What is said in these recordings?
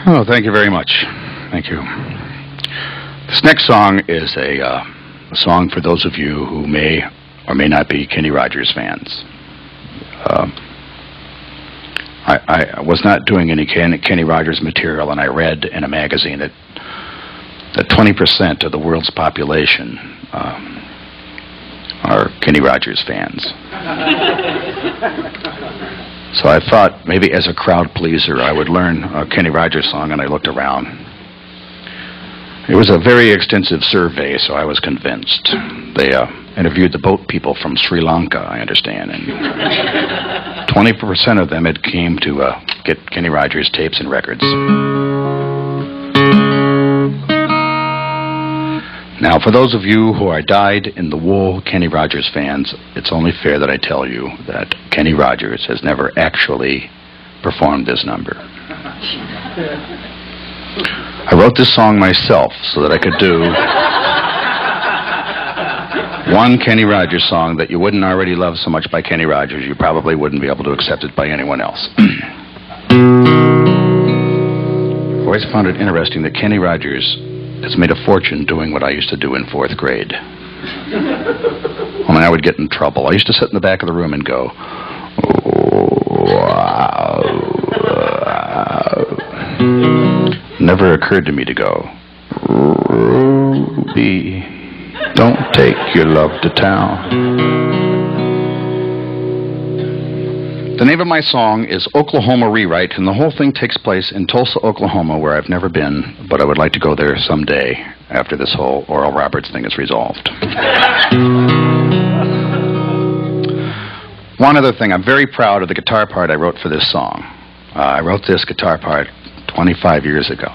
Oh, thank you very much. Thank you. This next song is a song for those of you who may or may not be Kenny Rogers fans. I was not doing any Kenny Rogers material, and I read in a magazine that 20% of the world's population are Kenny Rogers fans. So I thought maybe as a crowd pleaser I would learn a Kenny Rogers song, and I looked around. It was a very extensive survey, so I was convinced. They interviewed the boat people from Sri Lanka, I understand, and 20% of them had came to get Kenny Rogers tapes and records. Now, for those of you who are dyed-in-the-wool Kenny Rogers fans, it's only fair that I tell you that Kenny Rogers has never actually performed this number. I wrote this song myself so that I could do one Kenny Rogers song that you wouldn't already love so much by Kenny Rogers, you probably wouldn't be able to accept it by anyone else. I've always found it interesting that Kenny Rogers has made a fortune doing what I used to do in 4th grade. I mean, I would get in trouble. I used to sit in the back of the room and go, wow. Never occurred to me to go, Ruby, don't take your love to town. The name of my song is Oklahoma Rewrite, and the whole thing takes place in Tulsa, Oklahoma, where I've never been, but I would like to go there someday after this whole Oral Roberts thing is resolved. One other thing, I'm very proud of the guitar part I wrote for this song. I wrote this guitar part 25 years ago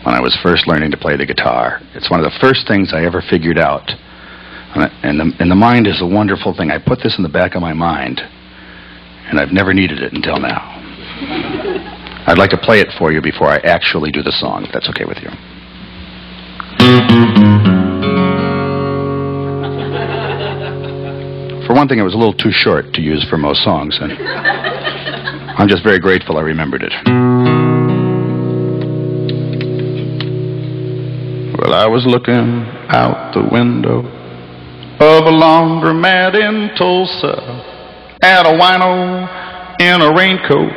when I was first learning to play the guitar. It's one of the first things I ever figured out. And the mind is a wonderful thing. I put this in the back of my mind, and I've never needed it until now. I'd like to play it for you before I actually do the song, if that's okay with you. For one thing, it was a little too short to use for most songs, and I'm just very grateful I remembered it. Well, I was looking out the window of a laundromat in Tulsa at a wino in a raincoat.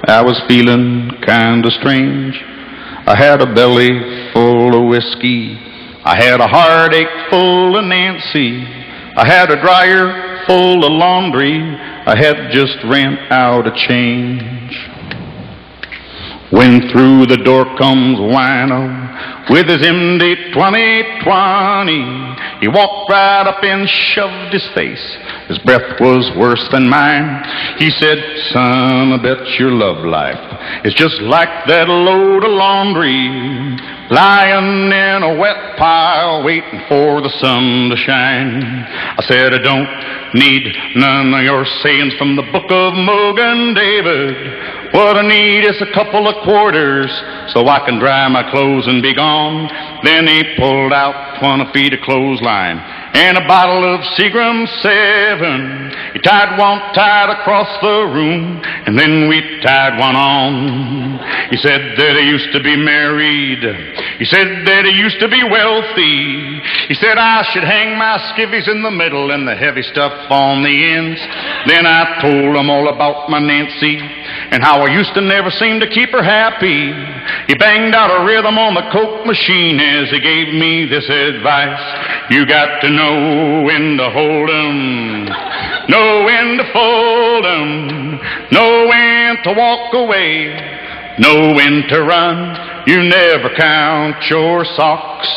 I was feeling kind of strange. I had a belly full of whiskey. I had a heartache full of Nancy. I had a dryer full of laundry. I had just ran out of change. When through the door comes wino with his MD 2020. He walked right up and shoved his face. His breath was worse than mine. He said, son, I bet your love life is just like that load of laundry lying in a wet pile waiting for the sun to shine. I said, I don't need none of your sayings from the book of Mogan David. What I need is a couple of quarters so I can dry my clothes and be gone. Then he pulled out 20 feet of clothesline and a bottle of Seagram 7. He tied one tight across the room, and then we tied one on. He said that he used to be married. He said that he used to be wealthy. He said I should hang my skivvies in the middle and the heavy stuff on the ends. Then I told him all about my Nancy and how I used to never seem to keep her happy. He banged out a rhythm on the Coke machine as he gave me this advice. You got to know when to hold 'em, know when to fold 'em, know when to walk away, know when to run. You never count your socks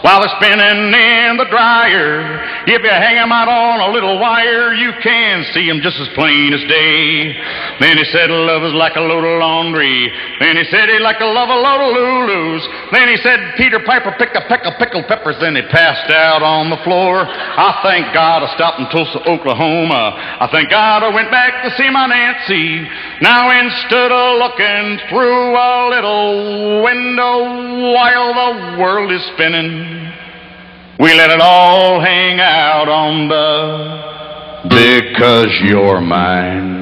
while they're spinning in the dryer. If you hang 'em out on a little wire, you can see 'em just as plain as day. Then he said love is like a load of laundry. Then he said he'd like to love a load of Lulus. Then he said Peter Piper picked a peck of pickled peppers. Then he passed out on the floor. I thank God I stopped in Tulsa, Oklahoma. I thank God I went back to see my Nancy. Now instead of looking through a little window while the world is spinning, we let it all hang out on the because you're mine.